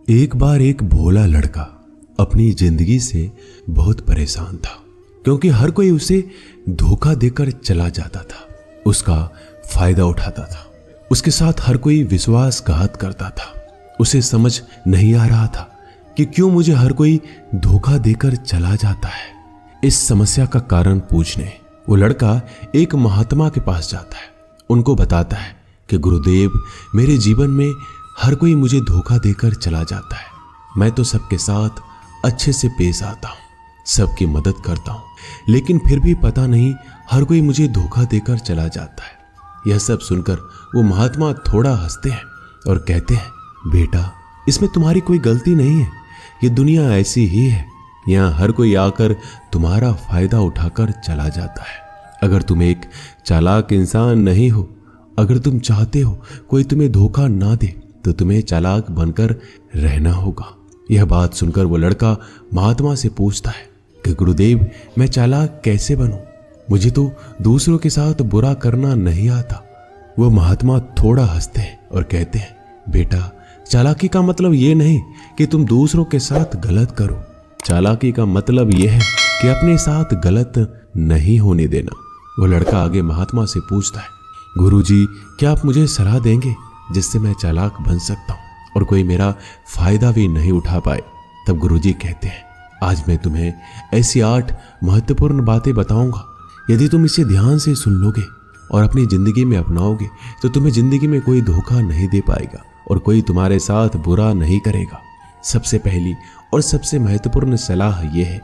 एक बार एक भोला लड़का अपनी जिंदगी से बहुत परेशान था, क्योंकि हर कोई उसे धोखा देकर चला जाता था, उसका फायदा उठाता था, उसके साथ हर कोई विश्वासघात करता था। उसे समझ नहीं आ रहा था कि क्यों मुझे हर कोई धोखा देकर चला जाता है। इस समस्या का कारण पूछने वो लड़का एक महात्मा के पास जाता है। उनको बताता है कि गुरुदेव, मेरे जीवन में हर कोई मुझे धोखा देकर चला जाता है। मैं तो सबके साथ अच्छे से पेश आता हूँ, सबकी मदद करता हूँ, लेकिन फिर भी पता नहीं हर कोई मुझे धोखा देकर चला जाता है। यह सब सुनकर वो महात्मा थोड़ा हंसते हैं और कहते हैं, बेटा, इसमें तुम्हारी कोई गलती नहीं है। ये दुनिया ऐसी ही है, यहाँ हर कोई आकर तुम्हारा फायदा उठाकर चला जाता है। अगर तुम एक चालाक इंसान नहीं हो, अगर तुम चाहते हो कोई तुम्हें धोखा ना दे, तो तुम्हें चालाक बनकर रहना होगा। यह बात सुनकर वो लड़का महात्मा से पूछता है कि गुरुदेव, मैं चालाक कैसे बनूं? मुझे तो दूसरों के साथ बुरा करना नहीं आता। वो महात्मा थोड़ा हंसते हैं और कहते हैं, बेटा, चालाकी का मतलब ये नहीं कि तुम दूसरों के साथ गलत करो। चालाकी का मतलब यह है कि अपने साथ गलत नहीं होने देना। वो लड़का आगे महात्मा से पूछता है, गुरुजी, क्या आप मुझे सलाह देंगे जिससे मैं चालाक बन सकता हूँ और कोई मेरा फायदा भी नहीं उठा पाए? तब गुरुजी कहते हैं, आज मैं तुम्हें ऐसी 8 महत्वपूर्ण बातें बताऊंगा। यदि तुम इसे ध्यान से सुन लोगे और अपनी जिंदगी में अपनाओगे तो तुम्हें जिंदगी में कोई धोखा नहीं दे पाएगा और कोई तुम्हारे साथ बुरा नहीं करेगा। सबसे पहली और सबसे महत्वपूर्ण सलाह यह है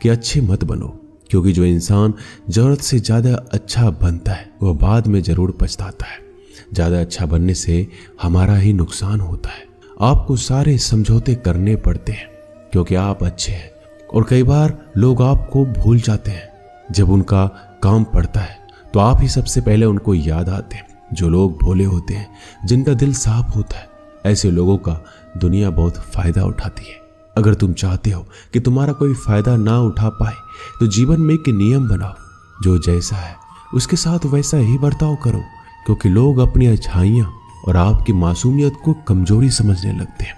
कि अच्छे मत बनो, क्योंकि जो इंसान जरूरत से ज्यादा अच्छा बनता है वह बाद में जरूर पछताता है। ज्यादा अच्छा बनने से हमारा ही नुकसान होता है। आपको सारे समझौते करने पड़ते हैं क्योंकि आप अच्छे हैं, और कई बार लोग आपको भूल जाते हैं। जब उनका काम पड़ता है तो आप ही सबसे पहले उनको याद आते हैं। जो लोग भोले होते हैं, जिनका दिल साफ होता है, ऐसे लोगों का दुनिया बहुत फायदा उठाती है। अगर तुम चाहते हो कि तुम्हारा कोई फायदा ना उठा पाए तो जीवन में एक नियम बनाओ, जो जैसा है उसके साथ वैसा ही बर्ताव करो, क्योंकि लोग अपनी अच्छाइयाँ और आपकी मासूमियत को कमजोरी समझने लगते हैं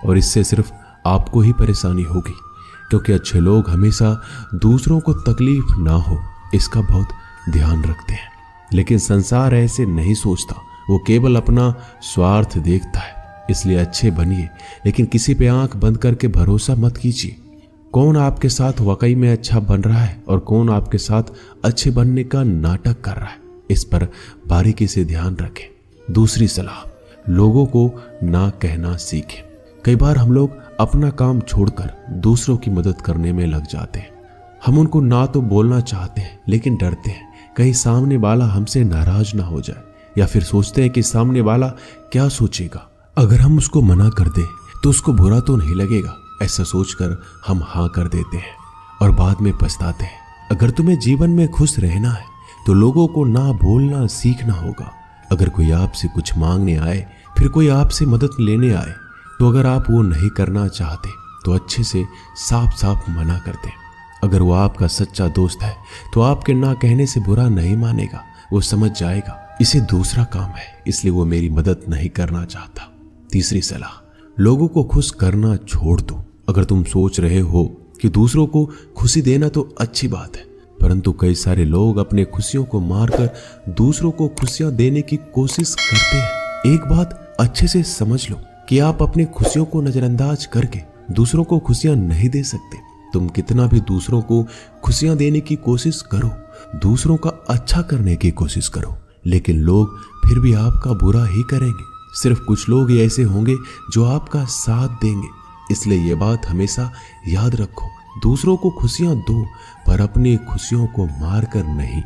और इससे सिर्फ आपको ही परेशानी होगी, क्योंकि अच्छे लोग हमेशा दूसरों को तकलीफ ना हो इसका बहुत ध्यान रखते हैं। लेकिन संसार ऐसे नहीं सोचता, वो केवल अपना स्वार्थ देखता है। इसलिए अच्छे बनिए, लेकिन किसी पे आंख बंद करके भरोसा मत कीजिए। कौन आपके साथ वाकई में अच्छा बन रहा है और कौन आपके साथ अच्छे बनने का नाटक कर रहा है, इस पर बारीकी से ध्यान रखें। दूसरी सलाह, लोगों को ना कहना सीखें। कई बार हम लोग अपना काम छोड़कर दूसरों की मदद करने में लग जाते हैं। हम उनको ना तो बोलना चाहते हैं, लेकिन डरते हैं कहीं सामने वाला हमसे नाराज ना हो जाए, या फिर सोचते हैं कि सामने वाला क्या सोचेगा। अगर हम उसको मना कर दें तो उसको बुरा तो नहीं लगेगा, ऐसा सोचकर हम हाँ कर देते हैं और बाद में पछताते हैं। अगर तुम्हें जीवन में खुश रहना है तो लोगों को ना बोलना सीखना होगा। अगर कोई आपसे कुछ मांगने आए, फिर कोई आपसे मदद लेने आए, तो अगर आप वो नहीं करना चाहते तो अच्छे से साफ साफ मना कर दें। अगर वो आपका सच्चा दोस्त है तो आपके ना कहने से बुरा नहीं मानेगा, वो समझ जाएगा इसे दूसरा काम है, इसलिए वो मेरी मदद नहीं करना चाहता। तीसरी सलाह, लोगों को खुश करना छोड़ दो। अगर तुम सोच रहे हो कि दूसरों को खुशी देना तो अच्छी बात है, परंतु कई सारे लोग अपने खुशियों को मारकर दूसरों को खुशियां देने की कोशिश करते हैं। एक बात अच्छे से समझ लो कि आप अपनी खुशियों को नजरअंदाज करके दूसरों को खुशियां नहीं दे सकते। तुम कितना भी दूसरों को खुशियां देने की कोशिश करो, दूसरों का अच्छा करने की कोशिश करो, लेकिन लोग फिर भी आपका बुरा ही करेंगे। सिर्फ कुछ लोग ही ऐसे होंगे जो आपका साथ देंगे। इसलिए ये बात हमेशा याद रखो, दूसरों को खुशियां दो, पर अपनी खुशियों को मार कर नहीं।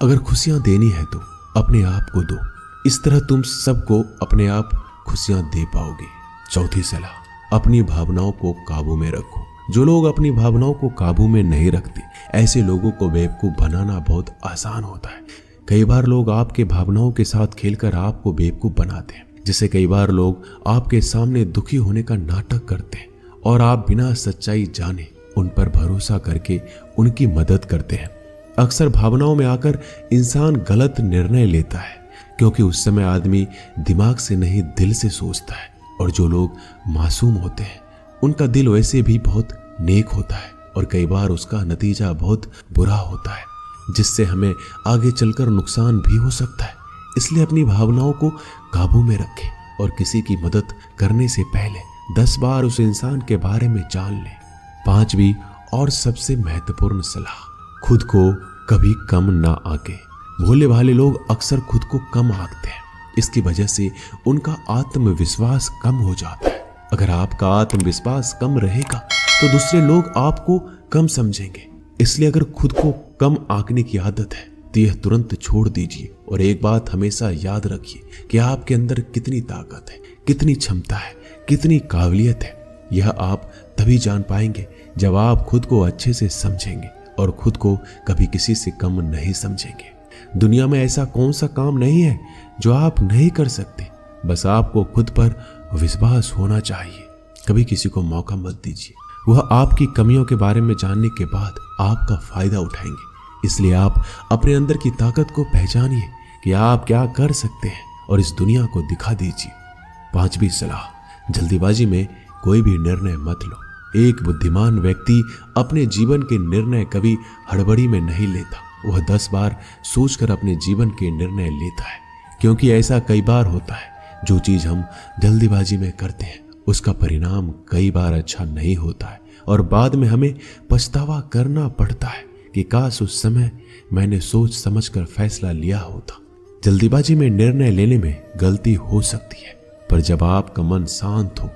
अगर खुशियां देनी है तो अपने आप को दो, इस तरह तुम सबको अपने आप खुशियां दे पाओगे। चौथी सलाह, अपनी भावनाओं को काबू में रखो। जो लोग अपनी भावनाओं को काबू में नहीं रखते, ऐसे लोगों को बेवकूफ बनाना बहुत आसान होता है। कई बार लोग आपके भावनाओं के साथ खेलकर आपको बेवकूफ बनाते हैं, जिससे कई बार लोग आपके सामने दुखी होने का नाटक करते हैं और आप बिना सच्चाई जाने उन पर भरोसा करके उनकी मदद करते हैं। अक्सर भावनाओं में आकर इंसान गलत निर्णय लेता है, क्योंकि उस समय आदमी दिमाग से नहीं दिल से सोचता है। और जो लोग मासूम होते हैं उनका दिल वैसे भी बहुत नेक होता है और कई बार उसका नतीजा बहुत बुरा होता है, जिससे हमें आगे चलकर नुकसान भी हो सकता है। इसलिए अपनी भावनाओं को काबू में रखें और किसी की मदद करने से पहले 10 बार उस इंसान के बारे में जान लें। 5वीं और सबसे महत्वपूर्ण सलाह, खुद को कभी कम ना आंके। भोले भाले लोग अक्सर खुद को कम आंकते हैं, इसकी वजह से उनका आत्मविश्वास कम हो जाता है। अगर आपका आत्मविश्वास कम रहेगा तो दूसरे लोग आपको कम समझेंगे। इसलिए अगर खुद को कम आंकने की आदत है तो यह तुरंत छोड़ दीजिए और एक बात हमेशा याद रखिए कि आपके अंदर कितनी ताकत है, कितनी क्षमता है, कितनी काबिलियत है। यह आप तभी जान पाएंगे जब आप खुद को अच्छे से समझेंगे और खुद को कभी किसी से कम नहीं समझेंगे। दुनिया में ऐसा कौन सा काम नहीं है जो आप नहीं कर सकते, बस आपको खुद पर विश्वास होना चाहिए। कभी किसी को मौका मत दीजिए, वह आपकी कमियों के बारे में जानने के बाद आपका फायदा उठाएंगे। इसलिए आप अपने अंदर की ताकत को पहचानिए कि आप क्या कर सकते हैं और इस दुनिया को दिखा दीजिए। 5वीं सलाह, जल्दीबाजी में कोई भी निर्णय मत लो। एक बुद्धिमान व्यक्ति अपने जीवन के निर्णय कभी हड़बड़ी में नहीं लेता, वह 10 बार सोचकर अपने जीवन के निर्णय लेता है। क्योंकि ऐसा कई बार होता है, जो चीज हम जल्दीबाजी में करते हैं उसका परिणाम कई बार अच्छा नहीं होता है और बाद में हमें पछतावा करना पड़ता है कि काश उस समय मैंने सोच समझकर फैसला लिया होता। जल्दीबाजी में निर्णय लेने में गलती हो सकती है, पर जब आपका मन शांत हो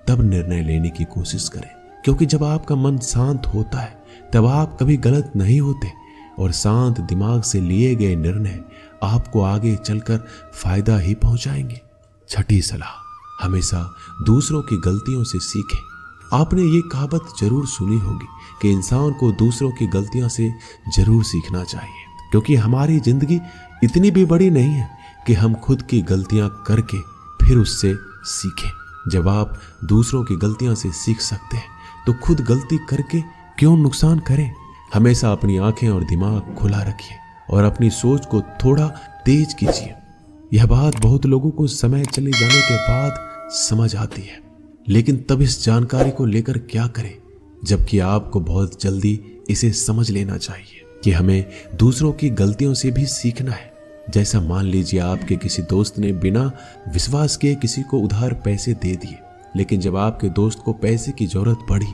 तब निर्णय लेने की कोशिश करें। क्योंकि जब आपका मन शांत होता है तब आप कभी गलत नहीं होते और शांत दिमाग से लिए गए निर्णय आपको आगे चलकर फायदा ही पहुंचाएंगे। 6ठी सलाह, हमेशा दूसरों की गलतियों से सीखें। आपने ये कहावत जरूर सुनी होगी कि इंसान को दूसरों की गलतियों से जरूर सीखना चाहिए, क्योंकि हमारी जिंदगी इतनी भी बड़ी नहीं है कि हम खुद की गलतियां करके फिर उससे सीखें। जब आप दूसरों की गलतियों से सीख सकते हैं तो खुद गलती करके क्यों नुकसान करें। हमेशा अपनी आंखें और दिमाग खुला रखिए और अपनी सोच को थोड़ा तेज कीजिए। यह बात बहुत लोगों को समय चले जाने के बाद समझ आती है, लेकिन तब इस जानकारी को लेकर क्या करें, जबकि आपको बहुत जल्दी इसे समझ लेना चाहिए कि हमें दूसरों की गलतियों से भी सीखना है। जैसा मान लीजिए आपके किसी दोस्त ने बिना विश्वास किए किसी को उधार पैसे दे दिए, लेकिन जब आपके दोस्त को पैसे की जरूरत पड़ी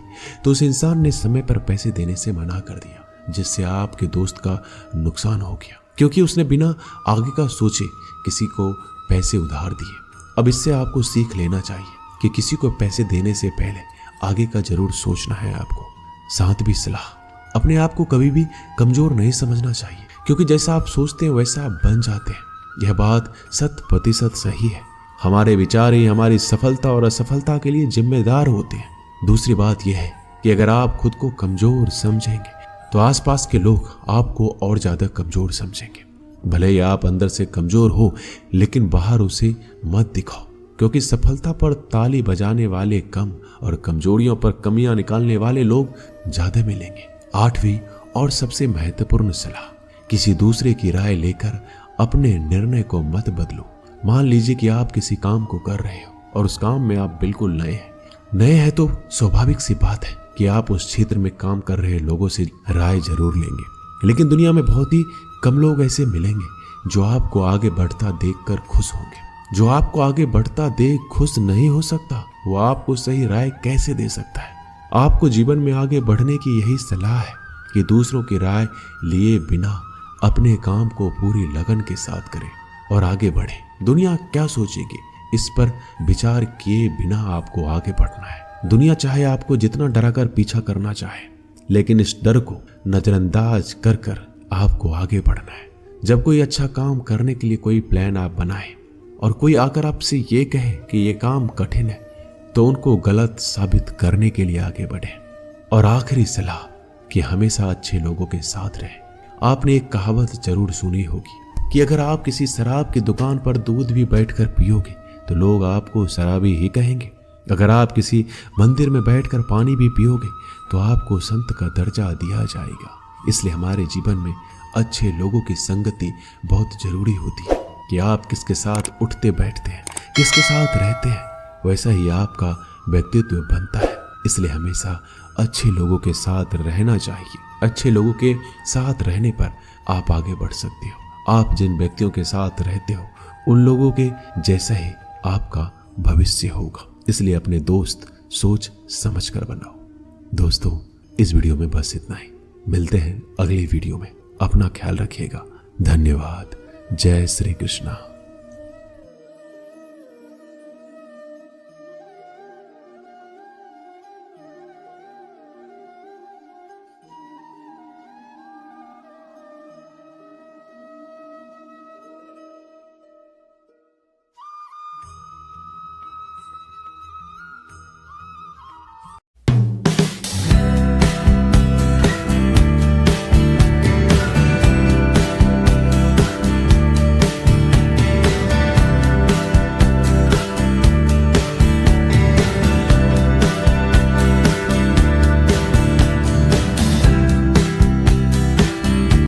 तो उस इंसान ने समय पर पैसे देने से मना कर दिया, जिससे आपके दोस्त का नुकसान हो गया, क्योंकि उसने बिना आगे का सोचे किसी को पैसे उधार दिए। अब इससे आपको सीख लेना चाहिए कि किसी को पैसे देने से पहले आगे का जरूर सोचना है आपको। 7वीं सलाह, अपने आप को कभी भी कमजोर नहीं समझना चाहिए, क्योंकि जैसा आप सोचते हैं वैसा आप बन जाते हैं। यह बात 100% सही है। हमारे विचार ही हमारी सफलता और असफलता के लिए जिम्मेदार होते हैं। दूसरी बात यह है कि अगर आप खुद को कमजोर समझेंगे तो आसपास के लोग आपको और ज्यादा कमजोर समझेंगे। भले ही आप अंदर से कमजोर हो, लेकिन बाहर उसे मत दिखाओ, क्योंकि सफलता पर ताली बजाने वाले कम और कमजोरियों पर कमियां निकालने वाले लोग ज्यादा मिलेंगे। 8वीं और सबसे महत्वपूर्ण सलाह, किसी दूसरे की राय लेकर अपने निर्णय को मत बदलो। मान लीजिए कि आप किसी काम को कर रहे हो और उस काम में आप बिल्कुल नए हैं तो स्वाभाविक सी बात है कि आप उस क्षेत्र में काम कर रहे लोगों से राय जरूर लेंगे। लेकिन दुनिया में बहुत ही कम लोग ऐसे मिलेंगे जो आपको आगे बढ़ता देखकर खुश होंगे। जो आपको आगे बढ़ता देख खुश नहीं हो सकता, वो आपको सही राय कैसे दे सकता है। आपको जीवन में आगे बढ़ने की यही सलाह है कि दूसरों की राय लिए बिना अपने काम को पूरी लगन के साथ करें और आगे बढ़ें। दुनिया क्या सोचेगी, इस पर विचार किए बिना आपको आगे बढ़ना है। दुनिया चाहे आपको जितना डराकर पीछा करना चाहे, लेकिन इस डर को नजरअंदाज कर कर आपको आगे बढ़ना है। जब कोई अच्छा काम करने के लिए कोई प्लान आप बनाए और कोई आकर आपसे ये कहे कि ये काम कठिन है, तो उनको गलत साबित करने के लिए आगे बढ़े। और आखिरी सलाह कि हमेशा अच्छे लोगों के साथ रहे। आपने एक कहावत जरूर सुनी होगी कि अगर आप किसी शराब की दुकान पर दूध भी बैठकर पियोगे तो लोग आपको शराबी ही कहेंगे। अगर आप किसी मंदिर में बैठकर पानी भी पियोगे तो आपको संत का दर्जा दिया जाएगा। इसलिए हमारे जीवन में अच्छे लोगों की संगति बहुत जरूरी होती है कि आप किसके साथ उठते बैठते हैं, किसके साथ रहते हैं। वैसा ही आपका व्यक्तित्व बनता है। इसलिए हमेशा अच्छे लोगों के साथ रहना चाहिए। अच्छे लोगों के साथ रहने पर आप आगे बढ़ सकते हो। आप जिन व्यक्तियों के साथ रहते हो उन लोगों के जैसा ही आपका भविष्य होगा। इसलिए अपने दोस्त सोच समझ कर बनाओ। दोस्तों, इस वीडियो में बस इतना ही। मिलते हैं अगली वीडियो में। अपना ख्याल रखिएगा। धन्यवाद। जय श्री कृष्णा।